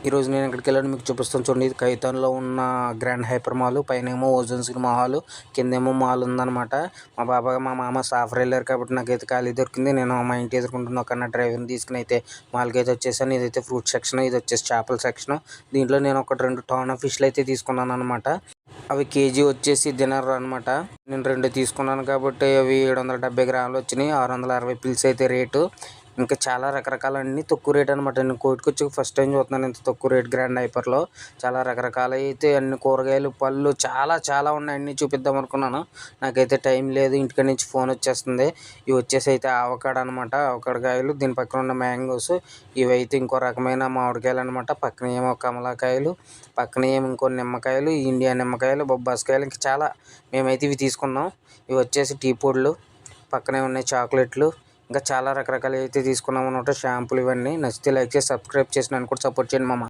ఈరోజు నేను ఎక్కడికెళ్ళానో మీకు చూపిస్తాను చూడండి. ఇది కైతాన్‌లో ఉన్న గ్రాండ్ హైపర్ మాల్. పైనేమో ఓజోన్ సినిమా హాలు, కిందేమో మాల్ ఉందనమాట. మా బాబాయ్, మా మామ సాఫర్ వెళ్ళారు కాబట్టి నాకైతే ఖాళీ దొరికింది. నేను మా ఇంటి ఎదురుగుంటున్న ఒక డ్రైవర్‌ని తీసుకొని అయితే మాల్‌కైతే వచ్చేసాను. ఇదైతే ఫ్రూట్ సెక్షన్, ఇది వచ్చేసి చేపల సెక్షన్. దీంట్లో నేను ఒకటి 2 టోనా ఫిష్‌లు అయితే తీసుకున్నాననమాట. అవి కేజీ వచ్చేసి తినరు అనమాట. నేను 2 తీసుకున్నాను కాబట్టి అవి 770 గ్రాములు వచ్చినాయి. 660 పిల్స్ అయితే రేటు. ఇంకా చాలా రకరకాల అన్నీ తక్కువ రేట్ అనమాట. నేను కోటికొచ్చి ఫస్ట్ టైం చూస్తున్నాను ఇంత తక్కువ రేట్ గ్రాండ్ హైపర్‌లో. చాలా రకరకాలు అయితే అన్ని కూరగాయలు, పళ్ళు చాలా ఉన్నాయి. అన్నీ చూపిద్దాం అనుకున్నాను. నాకైతే టైం లేదు. ఇంటికాడ నుంచి ఫోన్ వచ్చేస్తుంది. ఇవి వచ్చేసి అయితే ఆవకాడో అనమాట. ఆవకాడో కాయలు, దీని పక్కన ఉన్న మ్యాంగోస్. ఇవైతే ఇంకో రకమైన మామిడికాయలు అనమాట. పక్కన ఏమో కమలాకాయలు, పక్కన ఏమో ఇంకో నిమ్మకాయలు, ఇండియా నిమ్మకాయలు, బొబ్బాస్కాయలు, ఇంకా చాలా. మేమైతే ఇవి తీసుకున్నాం. ఇవి వచ్చేసి టీ పొడులు, పక్కనే ఉన్నాయి చాక్లెట్లు, ఇంకా చాలా రకరకాలు అయితే తీసుకున్నాం అనమాట. షాంపూలు ఇవన్నీ. నచ్చితే లైక్ చేసి సబ్స్క్రైబ్ చేసి నన్ను కూడా సపోర్ట్ చేయండి మామ.